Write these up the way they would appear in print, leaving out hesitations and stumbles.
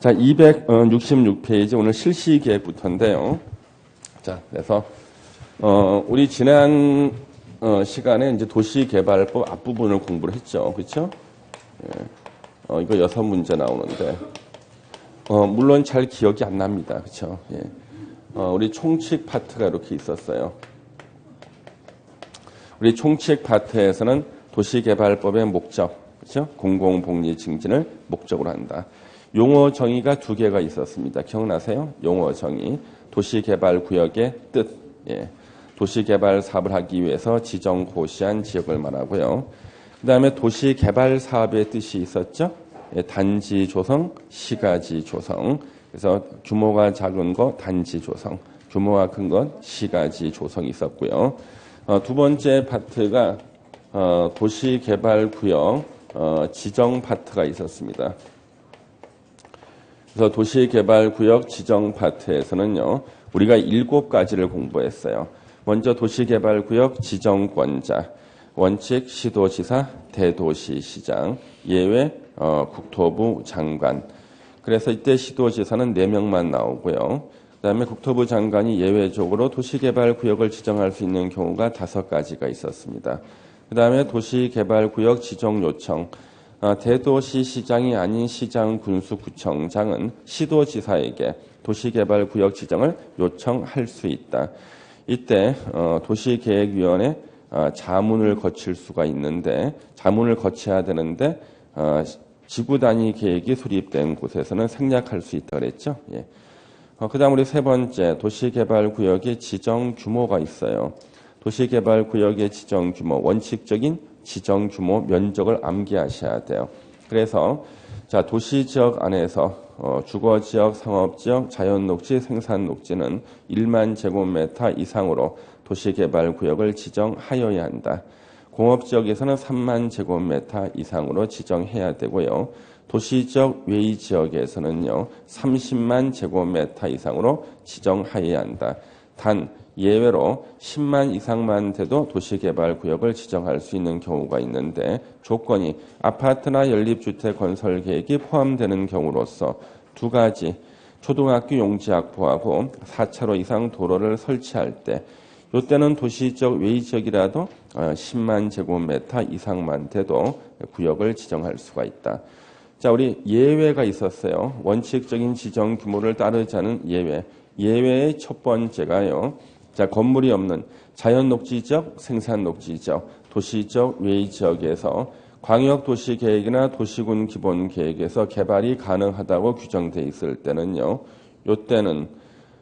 자, 266페이지 오늘 실시계획부터인데요. 자, 그래서 우리 지난 시간에 이제 도시개발법 앞부분을 공부를 했죠. 그렇죠? 예. 이거 6문제 나오는데 물론 잘 기억이 안 납니다. 그렇죠? 예. 우리 총칙 파트가 이렇게 있었어요. 우리 총칙 파트에서는 도시개발법의 목적, 그렇죠? 공공복리 증진을 목적으로 한다. 용어 정의가 2개가 있었습니다. 기억나세요? 용어 정의. 도시개발구역의 뜻. 예. 도시개발 사업을 하기 위해서 지정 고시한 지역을 말하고요. 그 다음에 도시개발 사업의 뜻이 있었죠. 예. 단지 조성, 시가지 조성. 그래서 규모가 작은 거 단지 조성, 규모가 큰 건 시가지 조성이 있었고요. 두 번째 파트가 도시개발구역 지정 파트가 있었습니다. 그래서 도시개발구역 지정 파트에서는요, 우리가 7가지를 공부했어요. 먼저 도시개발구역 지정권자, 원칙 시도지사, 대도시시장, 예외 국토부 장관. 그래서 이때 시도지사는 4명만 나오고요. 그다음에 국토부 장관이 예외적으로 도시개발구역을 지정할 수 있는 경우가 5가지가 있었습니다. 그다음에 도시개발구역 지정 요청. 대도시시장이 아닌 시장, 군수, 구청장은 시도지사에게 도시개발구역 지정을 요청할 수 있다. 이때 도시계획위원회 자문을 거칠 수가 있는데, 자문을 거쳐야 되는데 지구단위 계획이 수립된 곳에서는 생략할 수 있다 그랬죠. 예. 그다음 우리 3번째 도시개발구역의 지정 규모가 있어요. 도시개발구역의 지정 규모, 원칙적인 지정 규모 면적을 암기하셔야 돼요. 그래서 자, 도시지역 안에서 주거지역, 상업지역, 자연녹지, 생산녹지는 1만 제곱미터 이상으로 도시개발구역을 지정하여야 한다. 공업지역에서는 3만 제곱미터 이상으로 지정해야 되고요. 도시지역 외의 지역에서는요, 30만 제곱미터 이상으로 지정하여야 한다. 단 예외로 10만 이상만 돼도 도시개발구역을 지정할 수 있는 경우가 있는데, 조건이 아파트나 연립주택 건설 계획이 포함되는 경우로서 2가지, 초등학교 용지 확보하고 4차로 이상 도로를 설치할 때, 이때는 도시지역 외의지역이라도 10만 제곱미터 이상만 돼도 구역을 지정할 수가 있다. 자, 우리 예외가 있었어요. 원칙적인 지정 규모를 따르지 않은 예외. 예외의 첫 번째가요. 자, 건물이 없는 자연녹지지역, 생산녹지지역, 도시지역 외의지역에서 광역도시계획이나 도시군 기본계획에서 개발이 가능하다고 규정돼 있을 때는요. 이때는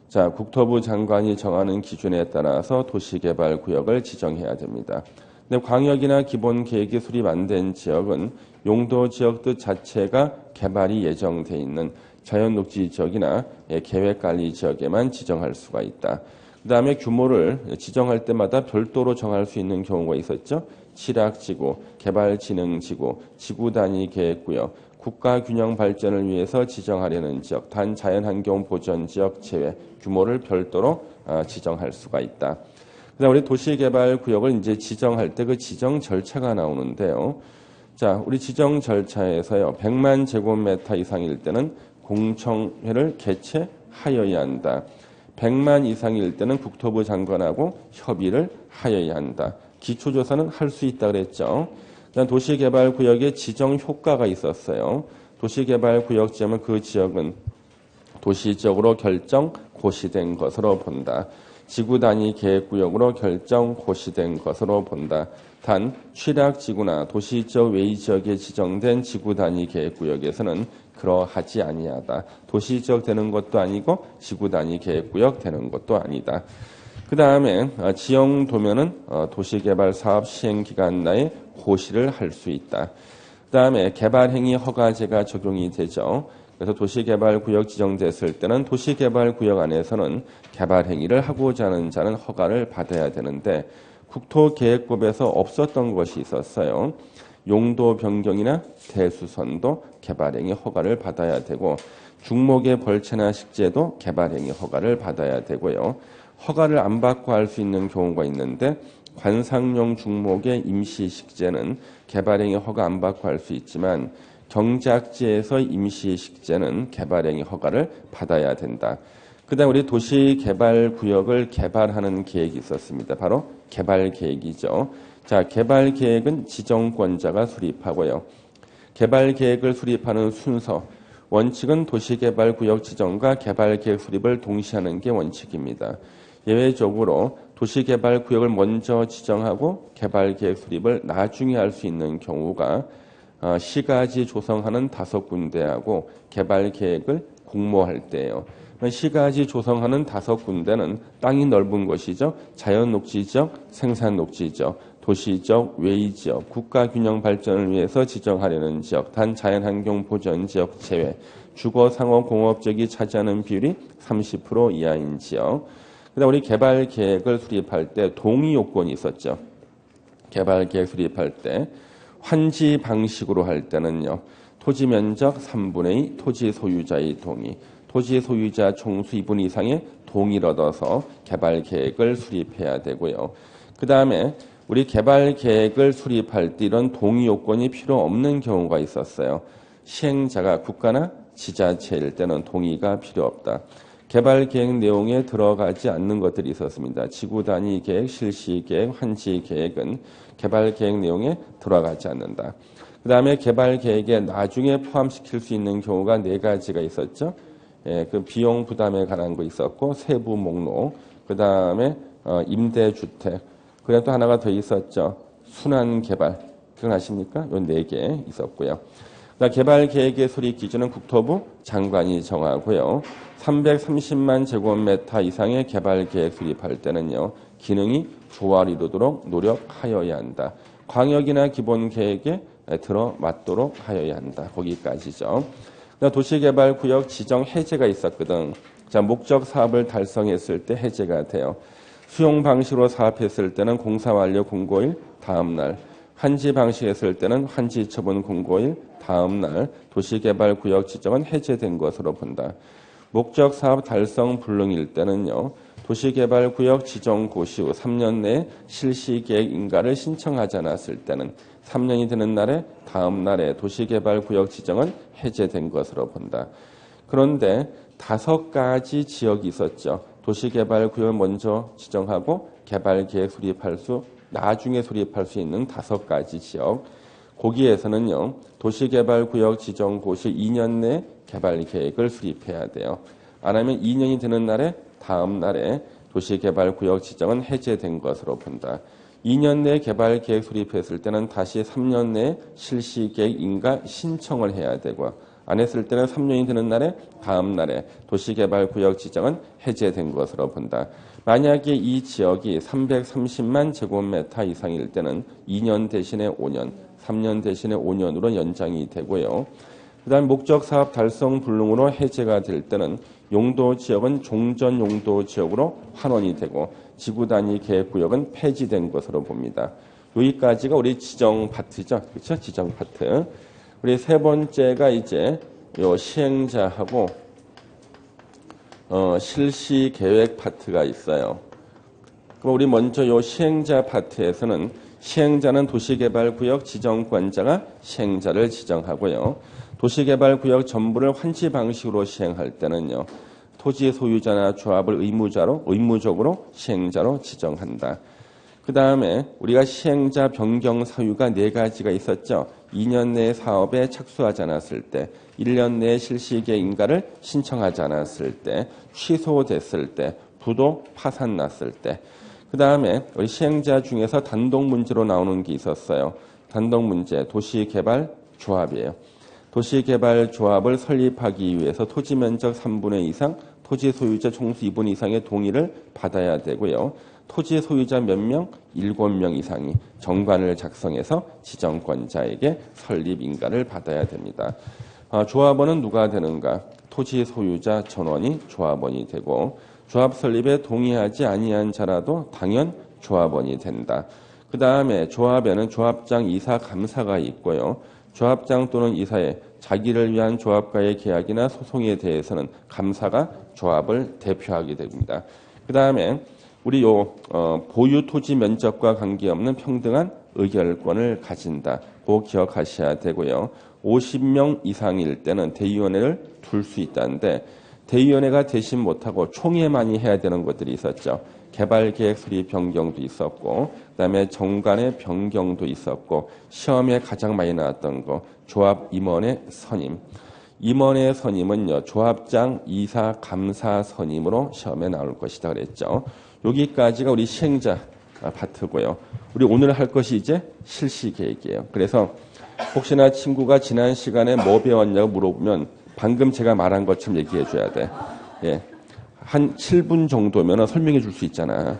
자, 국토부 장관이 정하는 기준에 따라서 도시개발구역을 지정해야 됩니다. 근데 광역이나 기본계획이 수립 안 된 지역은 용도지역 뜻 자체가 개발이 예정돼 있는 자연녹지지역이나 계획관리지역에만 지정할 수가 있다. 그 다음에 규모를 지정할 때마다 별도로 정할 수 있는 경우가 있었죠. 칠학지구, 개발진흥지구, 지구단위계획구역, 국가균형 발전을 위해서 지정하려는 지역, 단자연환경 보전지역 제외, 규모를 별도로 지정할 수가 있다. 그다음 우리 도시개발구역을 이제 지정할 때 그 지정 절차가 나오는데요. 자, 우리 지정 절차에서요, 100만 제곱미터 이상일 때는 공청회를 개최하여야 한다. 100만 이상일 때는 국토부 장관하고 협의를 하여야 한다. 기초조사는 할 수 있다 그랬죠. 그다음 도시개발구역의 지정 효과가 있었어요. 도시개발구역 지정은 그 지역은 도시지역으로 결정 고시된 것으로 본다. 지구단위 계획구역으로 결정 고시된 것으로 본다. 단 취락지구나 도시지역 외의지역에 지정된 지구단위 계획구역에서는 그러하지 아니하다. 도시지역 되는 것도 아니고 지구단위 계획구역 되는 것도 아니다. 그 다음에 지형도면은 도시개발사업 시행기간 내에 고시를 할 수 있다. 그 다음에 개발행위 허가제가 적용이 되죠. 그래서 도시개발구역 지정됐을 때는 도시개발구역 안에서는 개발행위를 하고자 하는 자는 허가를 받아야 되는데, 국토계획법에서 없었던 것이 있었어요. 용도 변경이나 대수선도 개발행위 허가를 받아야 되고, 중목의 벌채나 식재도 개발행위 허가를 받아야 되고요. 허가를 안 받고 할 수 있는 경우가 있는데, 관상용 중목의 임시 식재는 개발행위 허가 안 받고 할 수 있지만, 경작지에서 임시식재는 개발행위 허가를 받아야 된다. 그다음 우리 도시개발구역을 개발하는 계획이 있었습니다. 바로 개발계획이죠. 자, 개발계획은 지정권자가 수립하고요. 개발계획을 수립하는 순서, 원칙은 도시개발구역 지정과 개발계획 수립을 동시하는 게 원칙입니다. 예외적으로 도시개발구역을 먼저 지정하고 개발계획 수립을 나중에 할 수 있는 경우가 시가지 조성하는 5군데하고 개발계획을 공모할 때예요. 시가지 조성하는 5군데는 땅이 넓은 곳이죠. 자연녹지지역, 생산녹지지역, 도시지역, 외의지역, 국가균형 발전을 위해서 지정하려는 지역, 단 자연환경 보전지역 제외, 주거, 상업, 공업지역이 차지하는 비율이 30% 이하인 지역. 그다음 우리 개발계획을 수립할 때 동의 요건이 있었죠. 개발계획 수립할 때 환지 방식으로 할 때는요. 토지 면적 3분의 2 토지 소유자의 동의, 토지 소유자 총수 2분 이상의 동의를 얻어서 개발계획을 수립해야 되고요. 그 다음에 우리 개발계획을 수립할 때 이런 동의 요건이 필요 없는 경우가 있었어요. 시행자가 국가나 지자체일 때는 동의가 필요 없다. 개발계획 내용에 들어가지 않는 것들이 있었습니다. 지구단위 계획, 실시계획, 환지계획은 개발계획 내용에 들어가지 않는다. 그 다음에 개발계획에 나중에 포함시킬 수 있는 경우가 4가지가 있었죠. 예, 그 비용 부담에 관한 거 있었고, 세부 목록, 그 다음에 임대주택, 그리고 또 하나가 더 있었죠. 순환개발, 기억나십니까? 요 4개 있었고요. 개발계획의 수립 기준은 국토부 장관이 정하고요. 330만 제곱미터 이상의 개발계획 수립할 때는요. 기능이 조화를 이루도록 노력하여야 한다. 광역이나 기본계획에 들어맞도록 하여야 한다. 거기까지죠. 도시개발구역 지정 해제가 있었거든. 자, 목적 사업을 달성했을 때 해제가 돼요. 수용 방식으로 사업했을 때는 공사 완료 공고일 다음 날, 환지 방식했을 때는 환지 처분 공고일 다음 날 도시개발구역 지정은 해제된 것으로 본다. 목적 사업 달성 불능일 때는요. 도시개발구역 지정 고시 후 3년 내에 실시계획 인가를 신청하지 않았을 때는 3년이 되는 날에 다음 날에 도시개발구역 지정은 해제된 것으로 본다. 그런데 5가지 지역이 있었죠. 도시개발구역을 먼저 지정하고 개발계획 나중에 수립할 수 있는 5가지 지역. 거기에서는요. 도시개발구역 지정 고시 2년 내 개발계획을 수립해야 돼요. 안 하면 2년이 되는 날에 다음 날에 도시개발구역 지정은 해제된 것으로 본다. 2년 내 개발계획 수립했을 때는 다시 3년 내에 실시계획 인가 신청을 해야 되고 안 했을 때는 3년이 되는 날에 다음 날에 도시개발구역 지정은 해제된 것으로 본다. 만약에 이 지역이 330만 제곱미터 이상일 때는 2년 대신에 5년, 3년 대신에 5년으로 연장이 되고요. 그 다음 목적 사업 달성 불능으로 해제가 될 때는 용도 지역은 종전 용도 지역으로 환원이 되고 지구 단위 계획구역은 폐지된 것으로 봅니다. 여기까지가 우리 지정 파트죠. 그렇죠? 지정 파트. 우리 세 번째가 이제 요 시행자하고 실시 계획 파트가 있어요. 그럼 우리 먼저 요 시행자 파트에서는 시행자는 도시개발구역 지정권자가 시행자를 지정하고요. 도시개발구역 전부를 환지 방식으로 시행할 때는요. 토지 소유자나 조합을 의무적으로 시행자로 지정한다. 그 다음에 우리가 시행자 변경 사유가 4가지가 있었죠. 2년 내에 사업에 착수하지 않았을 때, 1년 내에 실시계획 인가를 신청하지 않았을 때, 취소됐을 때, 부도 파산 났을 때. 그 다음에 우리 시행자 중에서 단독 문제로 나오는 게 있었어요. 단독 문제, 도시개발 조합이에요. 도시개발 조합을 설립하기 위해서 토지 면적 3분의 2 이상, 토지 소유자 총수 2분 이상의 동의를 받아야 되고요. 토지 소유자 몇 명? 7명 이상이 정관을 작성해서 지정권자에게 설립 인가를 받아야 됩니다. 조합원은 누가 되는가? 토지 소유자 전원이 조합원이 되고 조합 설립에 동의하지 아니한 자라도 당연 조합원이 된다. 그 다음에 조합에는 조합장, 이사, 감사가 있고요. 조합장 또는 이사의 자기를 위한 조합과의 계약이나 소송에 대해서는 감사가 조합을 대표하게 됩니다. 그 다음에 우리 보유 토지 면적과 관계없는 평등한 의결권을 가진다. 꼭 기억하셔야 되고요. 50명 이상일 때는 대의원회를 둘 수 있다는데 대의원회가 대신 못하고 총회만이 해야 되는 것들이 있었죠. 개발계획 수립 변경도 있었고 그다음에 정관의 변경도 있었고 시험에 가장 많이 나왔던 거 조합 임원의 선임. 임원의 선임은요. 조합장, 이사, 감사 선임으로 시험에 나올 것이다 그랬죠. 여기까지가 우리 시행자 파트고요. 우리 오늘 할 것이 이제 실시 계획이에요. 그래서 혹시나 친구가 지난 시간에 뭐 배웠냐고 물어보면 방금 제가 말한 것처럼 얘기해 줘야 돼. 예. 한 7분 정도면 설명해 줄 수 있잖아.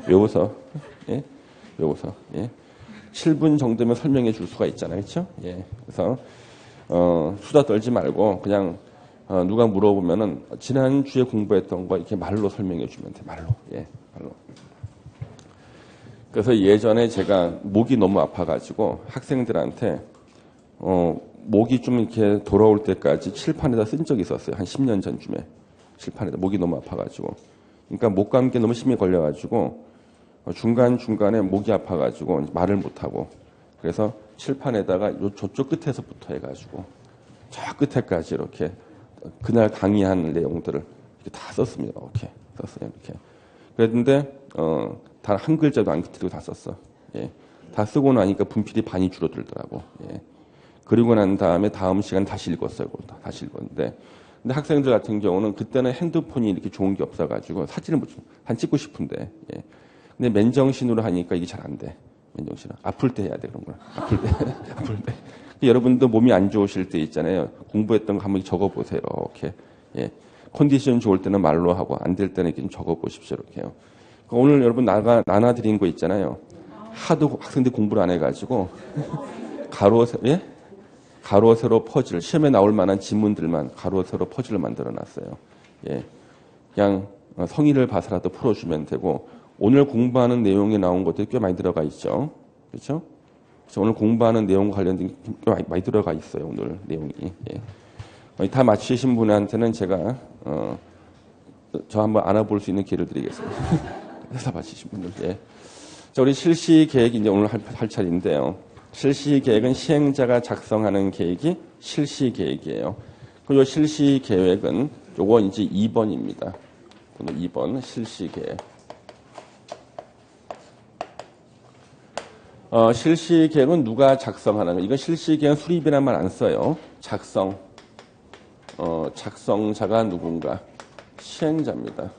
외워서. 예. 외워서. 예. 7분 정도면 설명해 줄 수가 있잖아. 그렇죠? 예. 그래서 수다 떨지 말고 그냥 누가 물어보면은 지난주에 공부했던 거 이렇게 말로 설명해 주면 돼. 말로. 예. 말로. 그래서 예전에 제가 목이 너무 아파가지고 학생들한테 목이 좀 이렇게 돌아올 때까지 칠판에다 쓴 적이 있었어요. 한 10년 전쯤에 칠판에다 목이 너무 아파가지고. 그러니까 목 감기에 너무 심히 걸려가지고 중간중간에 목이 아파가지고 말을 못하고 그래서 칠판에다가 저쪽 끝에서부터 해가지고 저 끝에까지 이렇게 그날 강의한 내용들을 이렇게 다 썼습니다. 이렇게 썼어요. 이렇게. 그랬는데 단 한 글자도 안 틀리고 다 썼어. 예. 다 쓰고 나니까 분필이 반이 줄어들더라고. 예. 그리고 난 다음에 다음 시간 다시 읽었어요. 다시 읽었는데. 근데 학생들 같은 경우는 그때는 핸드폰이 이렇게 좋은 게 없어가지고 사진을 한 찍고 싶은데. 예. 근데 맨정신으로 하니까 이게 잘 안 돼. 맨정신으로. 아플 때 해야 돼, 그런 걸. 아플 때. 아플 때. 여러분도 몸이 안 좋으실 때 있잖아요. 공부했던 거 한번 적어보세요. 이렇게. 예. 컨디션 좋을 때는 말로 하고 안 될 때는 이렇게 좀 적어보십시오. 이렇게요. 오늘 여러분 나눠드린 거 있잖아요. 하도 학생들이 공부를 안 해가지고 예? 가로 세로 퍼즐 시험에 나올 만한 지문들만 가로 세로 퍼즐을 만들어놨어요. 예, 그냥 성의를 봐서라도 풀어주면 되고 오늘 공부하는 내용에 나온 것들이 꽤 많이 들어가 있죠. 그렇죠? 그래서 오늘 공부하는 내용과 관련된 게 꽤 많이 들어가 있어요. 오늘 내용이. 예. 다 마치신 분한테는 제가 저 한번 안아볼 수 있는 기회를 드리겠습니다. 회사 마치신 분들. 예. 자, 우리 실시 계획이 이제 오늘 할 차례인데요. 실시 계획은 시행자가 작성하는 계획이 실시 계획이에요. 그리고 실시 계획은 요거 이제 2번입니다. 2번 실시 계획. 실시 계획은 누가 작성하는 거? 이건 실시 계획은 수립이라는 말 안 써요. 작성자가 누군가? 시행자입니다.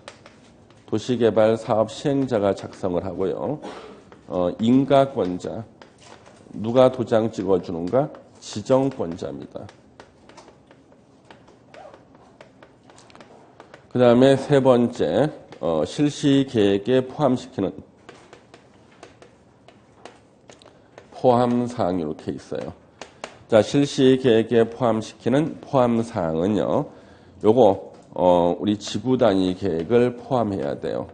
도시개발 사업 시행자가 작성을 하고요. 인가권자, 누가 도장 찍어주는가? 지정권자입니다. 그 다음에 세 번째, 실시 계획에 포함시키는 포함사항이 이렇게 있어요. 자, 실시 계획에 포함시키는 포함사항은요, 요거, 우리 지구 단위 계획을 포함해야 돼요.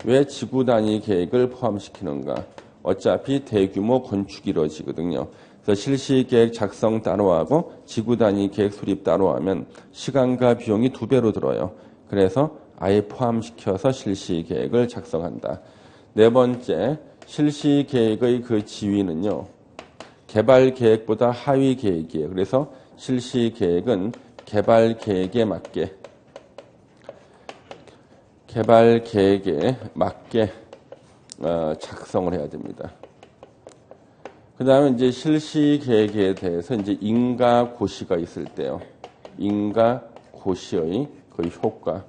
왜 지구 단위 계획을 포함시키는가? 어차피 대규모 건축이 이루어지거든요. 그래서 실시 계획 작성 따로 하고 지구 단위 계획 수립 따로 하면 시간과 비용이 2배로 들어요. 그래서 아예 포함시켜서 실시 계획을 작성한다. 네 번째, 실시 계획의 그 지위는요, 개발 계획보다 하위 계획이에요. 그래서 실시 계획은 개발 계획에 맞게 작성을 해야 됩니다. 그 다음에 이제 실시 계획에 대해서 이제 인가 고시가 있을 때요. 인가 고시의 그 효과.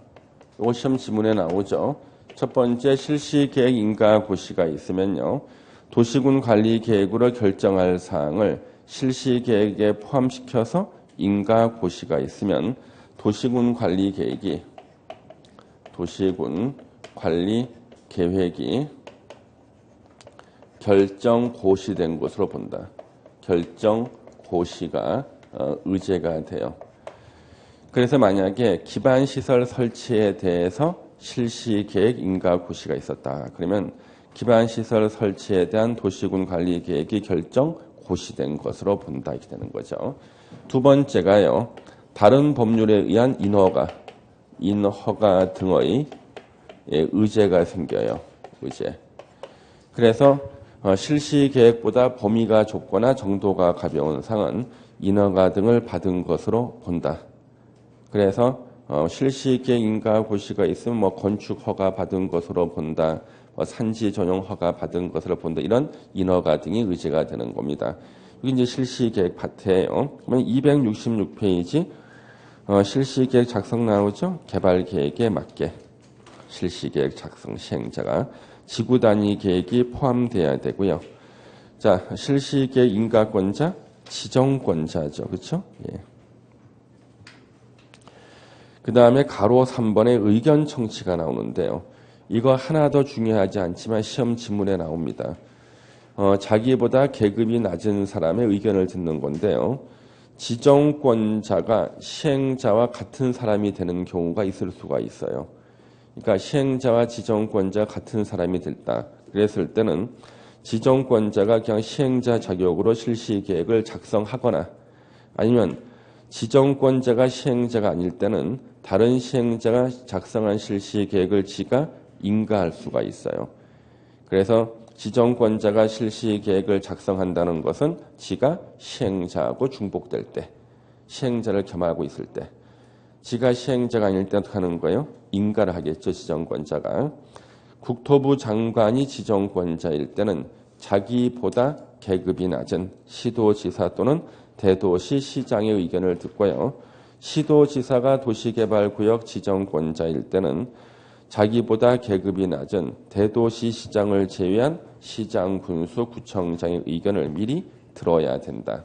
이거 시험 지문에 나오죠. 첫 번째 실시 계획 인가 고시가 있으면요. 도시군 관리 계획으로 결정할 사항을 실시 계획에 포함시켜서 인가 고시가 있으면 도시군 관리 계획이 결정 고시된 것으로 본다. 결정 고시가 의제가 돼요. 그래서 만약에 기반시설 설치에 대해서 실시 계획 인가 고시가 있었다. 그러면 기반시설 설치에 대한 도시군 관리 계획이 결정 고시된 것으로 본다. 이렇게 되는 거죠. 두 번째가요. 다른 법률에 의한 인허가 등의 의제가 생겨요. 의제. 그래서 실시 계획보다 범위가 좁거나 정도가 가벼운 사항은 인허가 등을 받은 것으로 본다. 그래서 실시계획 인가 고시가 있으면 뭐 건축 허가 받은 것으로 본다. 산지 전용 허가 받은 것으로 본다. 이런 인허가 등이 의제가 되는 겁니다. 이게 이제 실시계획 파트예요. 그러면 266페이지 실시계획 작성 나오죠? 개발 계획에 맞게 실시계획 작성 시행자가 지구 단위 계획이 포함돼야 되고요. 자, 실시계획 인가권자, 지정권자죠. 그렇죠? 예. 그 다음에 가로 3번에 의견 청취가 나오는데요. 이거 하나 더 중요하지 않지만 시험 지문에 나옵니다. 자기보다 계급이 낮은 사람의 의견을 듣는 건데요. 지정권자가 시행자와 같은 사람이 되는 경우가 있을 수가 있어요. 그러니까 시행자와 지정권자 같은 사람이 됐다. 그랬을 때는 지정권자가 그냥 시행자 자격으로 실시계획을 작성하거나 아니면 지정권자가 시행자가 아닐 때는 다른 시행자가 작성한 실시계획을 지가 인가할 수가 있어요. 그래서 지정권자가 실시계획을 작성한다는 것은 지가 시행자하고 중복될 때, 시행자를 겸하고 있을 때, 지가 시행자가 아닐 때 어떻게 하는 거예요? 인가를 하겠죠, 지정권자가. 국토부 장관이 지정권자일 때는 자기보다 계급이 낮은 시도지사 또는 대도시 시장의 의견을 듣고요. 시도지사가 도시개발구역 지정권자일 때는 자기보다 계급이 낮은 대도시 시장을 제외한 시장, 군수, 구청장의 의견을 미리 들어야 된다.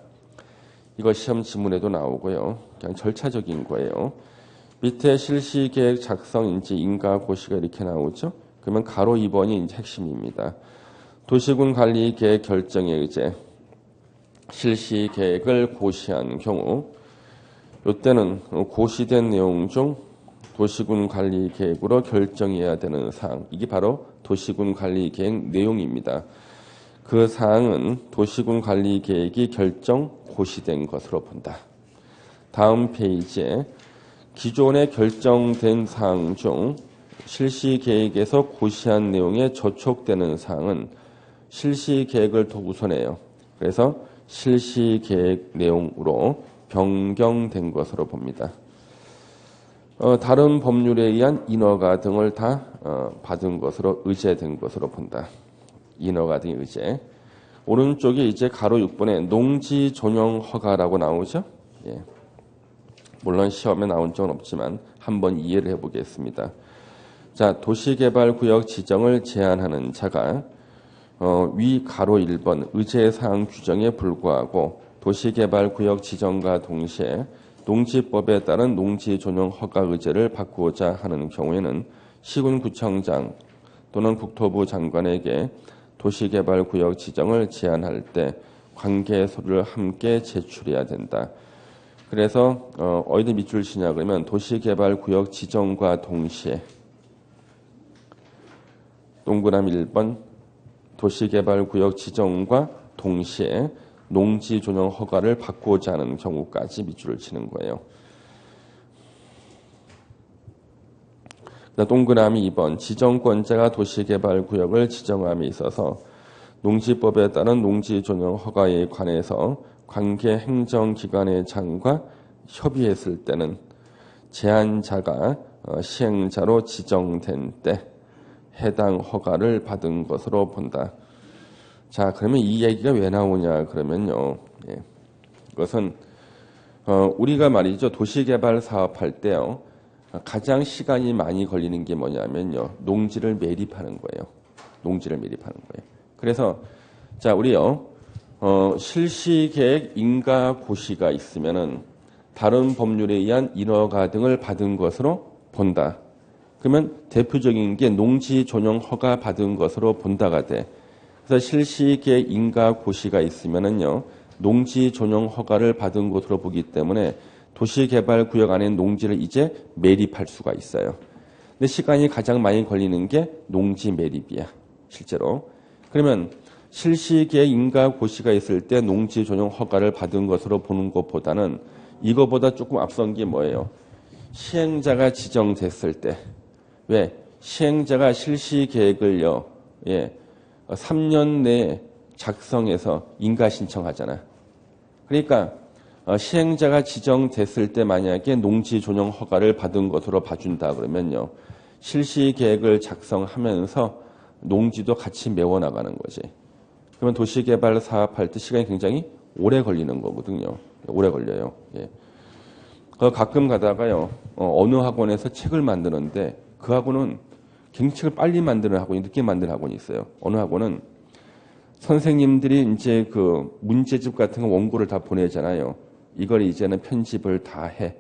이거 시험 지문에도 나오고요. 그냥 절차적인 거예요. 밑에 실시계획 작성인지 인가 고시가 이렇게 나오죠. 그러면 가로 2번이 이제 핵심입니다. 도시군 관리 계획 결정에 의제 실시계획을 고시한 경우 이때는 고시된 내용 중 도시군 관리 계획으로 결정해야 되는 사항, 이게 바로 도시군 관리 계획 내용입니다. 그 사항은 도시군 관리 계획이 결정 고시된 것으로 본다. 다음 페이지에 기존에 결정된 사항 중 실시계획에서 고시한 내용에 저촉되는 사항은 실시계획을 더 우선해요. 그래서 실시계획 내용으로 변경된 것으로 봅니다. 다른 법률에 의한 인허가 등을 다 받은 것으로 의제된 것으로 본다. 인허가 등의 의제. 오른쪽에 이제 가로 6번에 농지 전용 허가라고 나오죠. 예. 물론 시험에 나온 적은 없지만 한번 이해를 해보겠습니다. 자, 도시개발구역 지정을 제한하는 자가 위 가로 1번 의제사항 규정에 불구하고 도시개발구역 지정과 동시에 농지법에 따른 농지 전용 허가 의제를 받고자 하는 경우에는 시군구청장 또는 국토부 장관에게 도시개발구역 지정을 제한할 때 관계서류를 함께 제출해야 된다. 그래서 어디다 밑줄 치냐 그러면 도시개발구역 지정과 동시에 동그라미 1번 도시개발구역 지정과 동시에 농지 전용 허가를 받고자 하는 경우까지 밑줄을 치는 거예요. 동그라미 2번 지정권자가 도시개발구역을 지정함에 있어서 농지법에 따른 농지 전용 허가에 관해서 관계 행정기관의 장과 협의했을 때는 제한자가 시행자로 지정된 때 해당 허가를 받은 것으로 본다. 자, 그러면 이 얘기가 왜 나오냐 그러면요. 예. 그것은 우리가 말이죠. 도시개발 사업할 때요. 가장 시간이 많이 걸리는 게 뭐냐면요. 농지를 매립하는 거예요. 농지를 매립하는 거예요. 그래서 자, 우리요. 실시계획 인가 고시가 있으면은 다른 법률에 의한 인허가 등을 받은 것으로 본다. 그러면 대표적인 게 농지 전용 허가 받은 것으로 본다가 돼. 그래서 실시계획 인가 고시가 있으면은요. 농지 전용 허가를 받은 것으로 보기 때문에 도시개발구역 안에 농지를 이제 매립할 수가 있어요. 근데 시간이 가장 많이 걸리는 게 농지 매립이야. 실제로. 그러면 실시계획 인가 고시가 있을 때 농지 전용 허가를 받은 것으로 보는 것보다는 이거보다 조금 앞선 게 뭐예요? 시행자가 지정됐을 때. 왜? 시행자가 실시계획을요. 예. 3년 내에 작성해서 인가 신청하잖아. 그러니까 시행자가 지정됐을 때 만약에 농지 전용 허가를 받은 것으로 봐준다 그러면요. 실시 계획을 작성하면서 농지도 같이 메워 나가는 거지. 그러면 도시개발 사업할 때 시간이 굉장히 오래 걸리는 거거든요. 오래 걸려요. 예. 가끔 가다가요. 어느 학원에서 책을 만드는데 그 학원은 갱책을 빨리 만드는 학원이 늦게 만드는 학원이 있어요. 어느 학원은 선생님들이 이제 그 문제집 같은 거 원고를 다 보내잖아요. 이걸 이제는 편집을 다 해.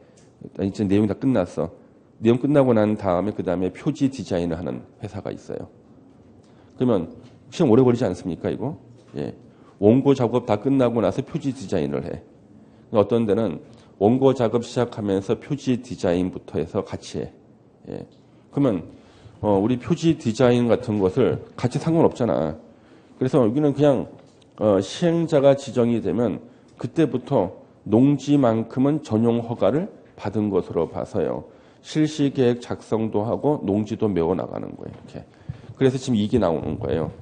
이제 내용이 다 끝났어. 내용 끝나고 난 다음에 그 다음에 표지 디자인을 하는 회사가 있어요. 그러면 시간 오래 걸리지 않습니까 이거? 예. 원고 작업 다 끝나고 나서 표지 디자인을 해. 어떤 데는 원고 작업 시작하면서 표지 디자인부터 해서 같이 해. 예. 그러면 우리 표지 디자인 같은 것을 같이 상관없잖아. 그래서 여기는 그냥 시행자가 지정이 되면 그때부터 농지만큼은 전용 허가를 받은 것으로 봐서요. 실시계획 작성도 하고 농지도 메워 나가는 거예요. 이렇게. 그래서 지금 이게 나오는 거예요.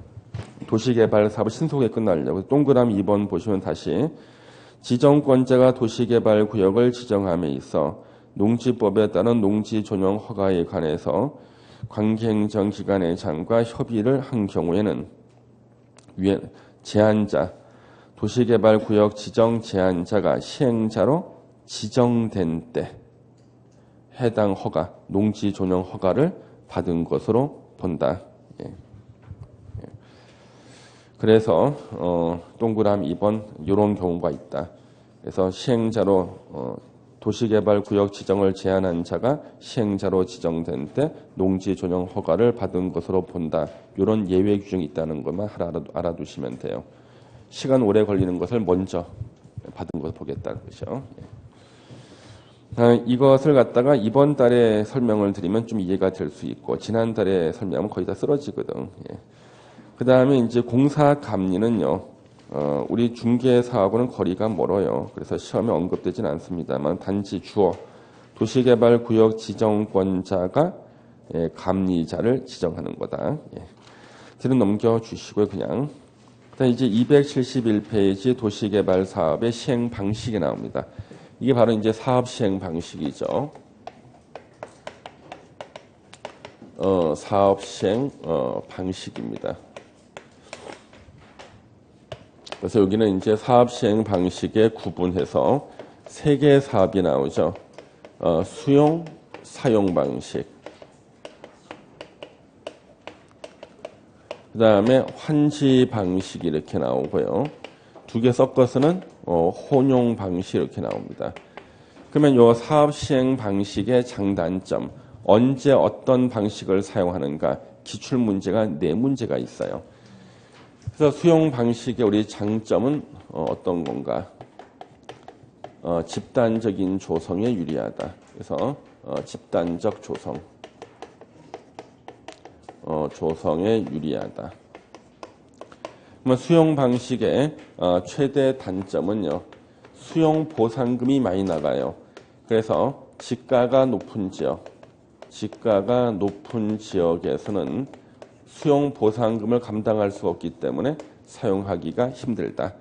도시개발 사업을 신속하게 끝나려고. 동그라미 2번 보시면 다시 지정권자가 도시개발 구역을 지정함에 있어 농지법에 따른 농지 전용 허가에 관해서 관계행정기관의 장과 협의를 한 경우에는 제한자, 도시개발구역 지정 제한자가 시행자로 지정된 때 해당 허가, 농지 전용 허가를 받은 것으로 본다. 예. 그래서 동그라미 2번 이런 경우가 있다. 그래서 시행자로 도시개발구역 지정을 제한한 자가 시행자로 지정된 때 농지 전용 허가를 받은 것으로 본다. 이런 예외 규정이 있다는 것만 알아두시면 돼요. 시간 오래 걸리는 것을 먼저 받은 것을 보겠다는 것이죠. 이것을 갖다가 이번 달에 설명을 드리면 좀 이해가 될 수 있고 지난달에 설명하면 거의 다 쓰러지거든. 예. 그 다음에 이제 공사 감리는요. 우리 중개사하고는 거리가 멀어요. 그래서 시험에 언급되진 않습니다만 단지 주어 도시개발구역 지정권자가 감리자를 지정하는 거다. 예. 뒤로 넘겨주시고요. 그냥. 그다음 이제 271페이지 도시개발 사업의 시행 방식이 나옵니다. 이게 바로 이제 사업 시행 방식이죠. 사업 시행 방식입니다. 그래서 여기는 이제 사업 시행 방식에 구분해서 세 개의 사업이 나오죠. 수용, 사용 방식. 그 다음에 환지 방식이 이렇게 나오고요. 두 개 섞어서는 혼용 방식 이렇게 나옵니다. 그러면 이 사업 시행 방식의 장단점, 언제 어떤 방식을 사용하는가 기출 문제가 4문제가 있어요. 그래서 수용 방식의 우리 장점은 어떤 건가? 집단적인 조성에 유리하다. 그래서 집단적 조성, 조성에 유리하다. 그러면 수용 방식의 최대 단점은요. 수용 보상금이 많이 나가요. 그래서 지가가 높은 지역에서는 수용 보상금을 감당할 수 없기 때문에 사용하기가 힘들다.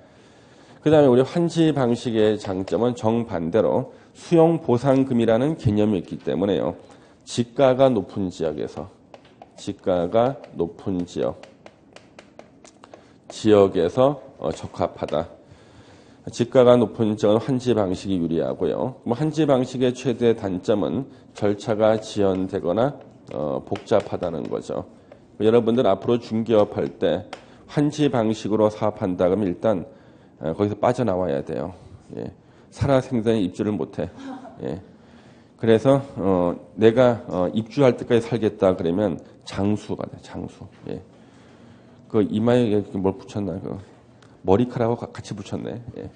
그 다음에 우리 환지 방식의 장점은 정반대로 수용 보상금이라는 개념이 있기 때문에요. 지가가 높은 지역에서 적합하다. 지가가 높은 지역은 환지 방식이 유리하고요. 환지 방식의 최대 단점은 절차가 지연되거나 복잡하다는 거죠. 여러분들 앞으로 중개업 할 때 환지 방식으로 사업한다 그러면 일단 거기서 빠져나와야 돼요. 예. 살아생전에 입주를 못해. 예. 그래서 내가 입주할 때까지 살겠다 그러면 장수가 돼. 장수. 예. 그 이마에 뭘 붙였나? 그 머리카락하고 같이 붙였네. 예.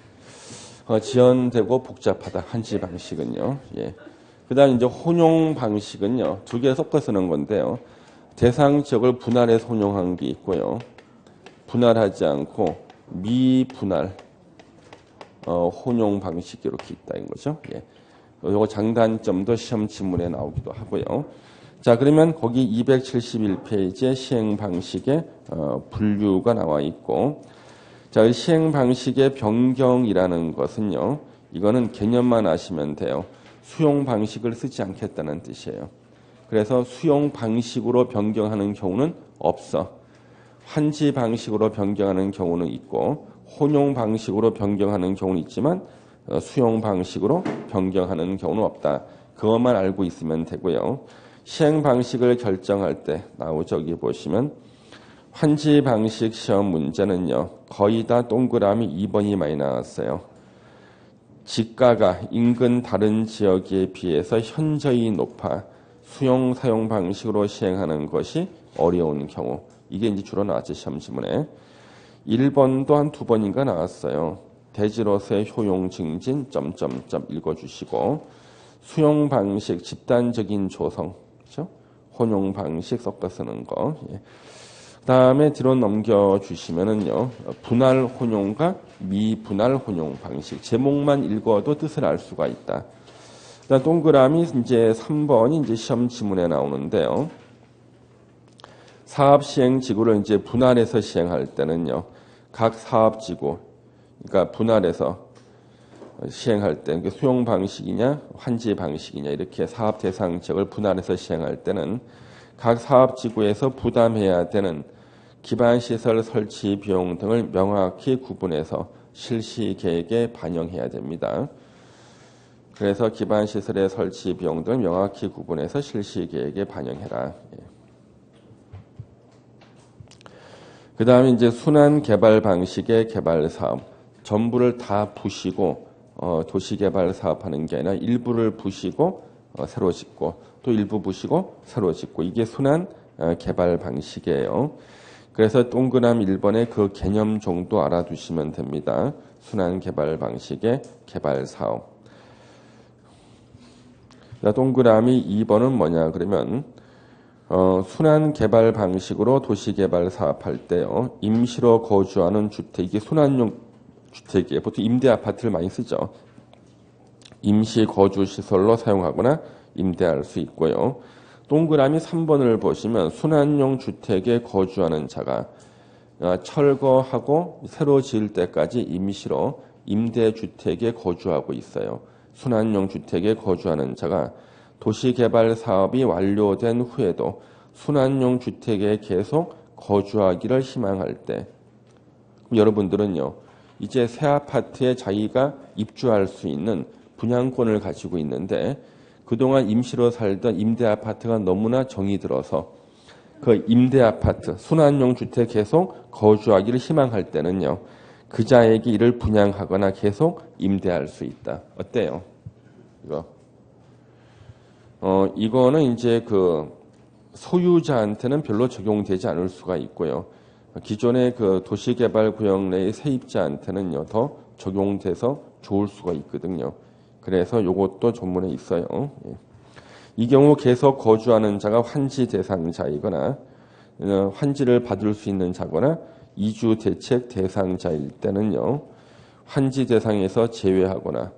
지연되고 복잡하다. 환지 방식은요. 예. 그다음 이제 혼용 방식은요. 두 개 섞어 쓰는 건데요. 대상 지역을 분할해서 혼용한 게 있고요. 분할하지 않고 미분할 혼용 방식이 이렇게 있다 인 거죠. 예. 요거 장단점도 시험 지문에 나오기도 하고요. 자, 그러면 거기 271페이지에 시행 방식의 분류가 나와 있고, 자, 시행 방식의 변경이라는 것은요, 이거는 개념만 아시면 돼요. 수용 방식을 쓰지 않겠다는 뜻이에요. 그래서 수용 방식으로 변경하는 경우는 없어. 환지 방식으로 변경하는 경우는 있고 혼용 방식으로 변경하는 경우는 있지만 수용 방식으로 변경하는 경우는 없다. 그것만 알고 있으면 되고요. 시행 방식을 결정할 때 나오죠. 여기 보시면 환지 방식 시험 문제는요. 거의 다 동그라미 2번이 많이 나왔어요. 지가가 인근 다른 지역에 비해서 현저히 높아 수용 사용 방식으로 시행하는 것이 어려운 경우. 이게 이제 주로 나왔죠. 시험 지문에. 1번도 한 2번인가 나왔어요. 대지로서의 효용 증진 점점점 읽어주시고 수용 방식 집단적인 조성, 그렇죠? 혼용 방식 섞어 쓰는 거. 예. 그다음에 뒤로 넘겨주시면은요. 분할 혼용과 미분할 혼용 방식. 제목만 읽어도 뜻을 알 수가 있다. 그다음 동그라미 이제 3번이 이제 시험 지문에 나오는데요. 사업 시행 지구를 이제 분할해서 시행할 때는요. 각 사업 지구, 그러니까 분할해서 시행할 때 수용 방식이냐 환지 방식이냐 이렇게 사업 대상 지역을 분할해서 시행할 때는 각 사업 지구에서 부담해야 되는 기반시설 설치 비용 등을 명확히 구분해서 실시 계획에 반영해야 됩니다. 그래서 기반시설의 설치 비용 등을 명확히 구분해서 실시 계획에 반영해라. 그 다음에 이제 순환 개발 방식의 개발 사업. 전부를 다 부시고 도시개발 사업하는 게 아니라 일부를 부시고 새로 짓고 또 일부 부시고 새로 짓고 이게 순환 개발 방식이에요. 그래서 동그라미 1번의 그 개념 정도 알아두시면 됩니다. 순환 개발 방식의 개발 사업. 동그라미 2번은 뭐냐 그러면 순환 개발 방식으로 도시개발 사업할 때요. 임시로 거주하는 주택, 이게 순환용 주택이에요. 보통 임대 아파트를 많이 쓰죠. 임시 거주 시설로 사용하거나 임대할 수 있고요. 동그라미 3번을 보시면 순환용 주택에 거주하는 자가 철거하고 새로 지을 때까지 임시로 임대주택에 거주하고 있어요. 순환용 주택에 거주하는 자가 도시개발 사업이 완료된 후에도 순환용 주택에 계속 거주하기를 희망할 때 여러분들은요. 이제 새 아파트에 자기가 입주할 수 있는 분양권을 가지고 있는데 그동안 임시로 살던 임대 아파트가 너무나 정이 들어서 그 임대 아파트, 순환용 주택에 계속 거주하기를 희망할 때는요. 그 자에게 이를 분양하거나 계속 임대할 수 있다. 어때요? 이거는 이제 그 소유자한테는 별로 적용되지 않을 수가 있고요. 기존의 그 도시개발구역 내의 세입자한테는요, 더 적용돼서 좋을 수가 있거든요. 그래서 이것도 전문에 있어요. 이 경우 계속 거주하는 자가 환지 대상자이거나 환지를 받을 수 있는 자거나 이주 대책 대상자일 때는요, 환지 대상에서 제외하거나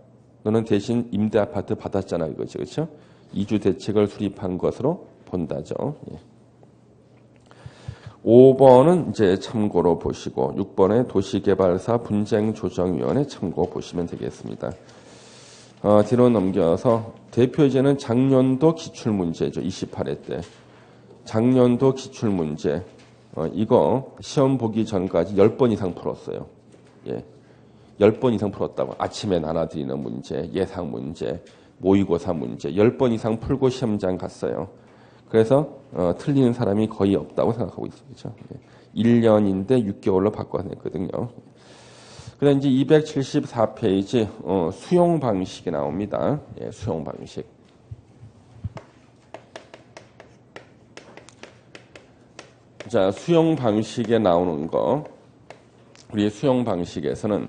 너는 대신 임대 아파트 받았잖아 이거죠, 그렇죠? 이주 대책을 수립한 것으로 본다죠. 5번은 이제 참고로 보시고 6번의 도시개발사 분쟁조정위원회 참고 보시면 되겠습니다. 뒤로 넘겨서 대표제는 작년도 기출문제죠. 28회 때. 작년도 기출문제. 이거 시험 보기 전까지 10번 이상 풀었어요. 예. 10번 이상 풀었다고. 아침에 나눠드리는 문제, 예상 문제, 모의고사 문제 10번 이상 풀고 시험장 갔어요. 그래서 틀리는 사람이 거의 없다고 생각하고 있습니다. 그렇죠? 1년인데 6개월로 바꿔냈거든요. 그다음 이제 274페이지 수용 방식이 나옵니다. 예, 수용 방식. 자, 수용 방식에 나오는 거. 우리 수용 방식에서는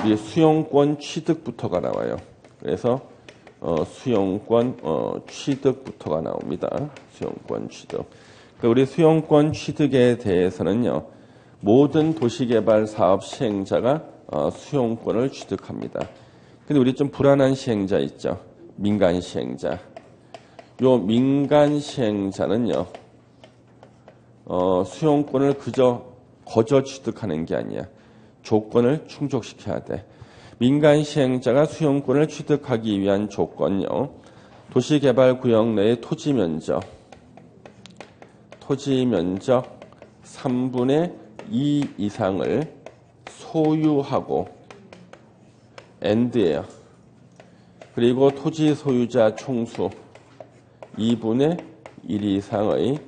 우리 수용권 취득부터가 나와요. 그래서 수용권 취득부터가 나옵니다. 수용권 취득. 우리 수용권 취득에 대해서는요. 모든 도시개발 사업 시행자가 수용권을 취득합니다. 근데 우리 좀 불안한 시행자 있죠. 민간 시행자. 요 민간 시행자는요. 수용권을 그저 거저 취득하는 게 아니야. 조건을 충족시켜야 돼. 민간 시행자가 수용권을 취득하기 위한 조건요. 도시개발구역 내의 토지 면적 3분의 2 이상을 소유하고 and예요. 그리고 토지 소유자 총수 2분의 1 이상의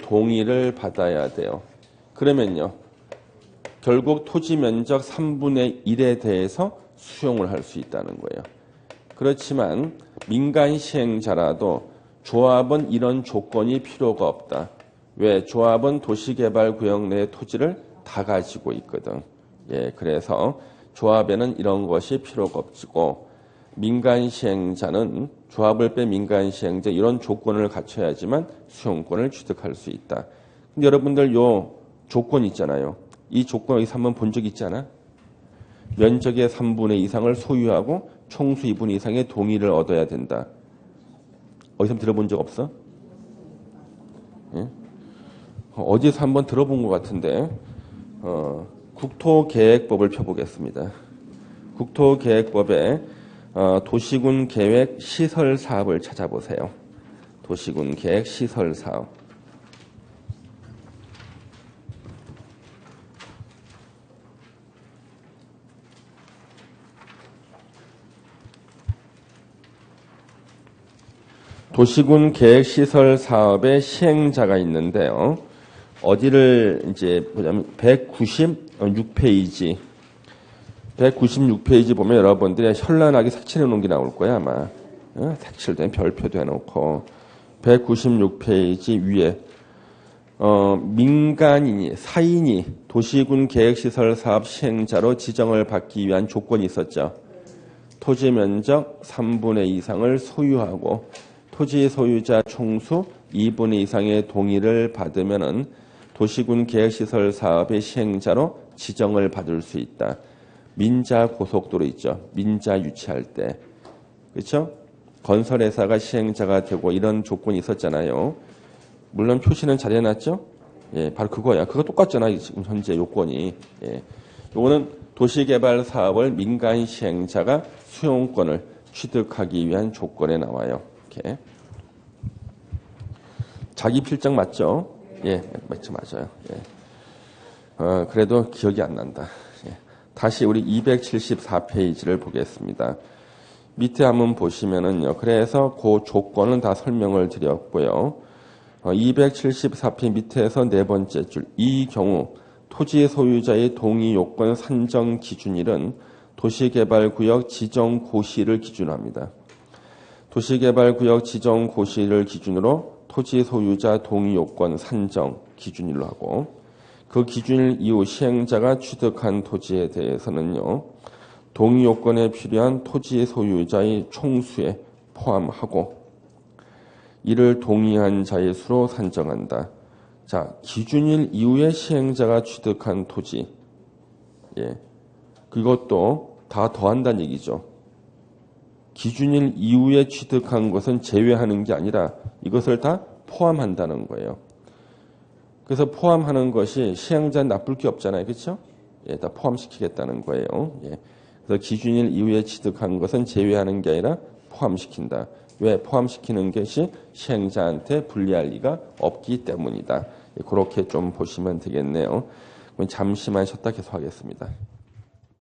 동의를 받아야 돼요. 그러면요. 결국 토지 면적 3분의 1에 대해서 수용을 할 수 있다는 거예요. 그렇지만 민간 시행자라도 조합은 이런 조건이 필요가 없다. 왜? 조합은 도시개발구역 내 토지를 다 가지고 있거든. 예, 그래서 조합에는 이런 것이 필요가 없고 민간 시행자는 조합을 뺀 민간 시행자 이런 조건을 갖춰야지만 수용권을 취득할 수 있다. 근데 여러분들 요 조건 있잖아요. 이 조건 여기서 한번 본 적 있잖아. 면적의 3분의 2 이상을 소유하고 총수 2분의 2 이상의 동의를 얻어야 된다. 어디서 들어본 적 없어? 예? 어디서 한번 들어본 것 같은데 국토계획법을 펴보겠습니다. 국토계획법에 도시군 계획 시설 사업을 찾아보세요. 도시군 계획 시설 사업. 도시군 계획 시설 사업의 시행자가 있는데요. 어디를 이제 보자면 196페이지. 196페이지 보면 여러분들이 현란하게 색칠해 놓은 게 나올 거야, 아마. 색칠된 별표도 해놓고. 196페이지 위에, 민간인이, 사인이 도시군 계획시설 사업 시행자로 지정을 받기 위한 조건이 있었죠. 토지 면적 3분의 2 이상을 소유하고, 토지 소유자 총수 2분의 2 이상의 동의를 받으면은 도시군 계획시설 사업의 시행자로 지정을 받을 수 있다. 민자 고속도로 있죠. 민자 유치할 때. 그렇죠? 건설회사가 시행자가 되고 이런 조건이 있었잖아요. 물론 표시는 잘 해놨죠? 예, 바로 그거야. 그거 똑같잖아. 지금 현재 요건이. 예. 요거는 도시개발 사업을 민간 시행자가 수용권을 취득하기 위한 조건에 나와요. 이렇게. 자기 필적 맞죠? 예, 맞아요. 예. 그래도 기억이 안 난다. 예. 다시 우리 274페이지를 보겠습니다. 밑에 한번 보시면은요. 그래서 그 조건은 다 설명을 드렸고요. 274페이지 밑에서 네 번째 줄. 이 경우 토지 소유자의 동의 요건 산정 기준일은 도시개발구역 지정 고시를 기준합니다. 도시개발구역 지정 고시를 기준으로 토지 소유자 동의 요건 산정 기준일로 하고 그 기준일 이후 시행자가 취득한 토지에 대해서는요. 동의 요건에 필요한 토지 소유자의 총수에 포함하고 이를 동의한 자의 수로 산정한다. 자, 기준일 이후에 시행자가 취득한 토지. 예. 그것도 다 더한다는 얘기죠. 기준일 이후에 취득한 것은 제외하는 게 아니라 이것을 다 포함한다는 거예요. 그래서 포함하는 것이 시행자는 나쁠 게 없잖아요. 그렇죠? 예, 다 포함시키겠다는 거예요. 예. 그래서 기준일 이후에 취득한 것은 제외하는 게 아니라 포함시킨다. 왜? 포함시키는 것이 시행자한테 불리할 리가 없기 때문이다. 예, 그렇게 좀 보시면 되겠네요. 잠시만 쉬었다 계속하겠습니다.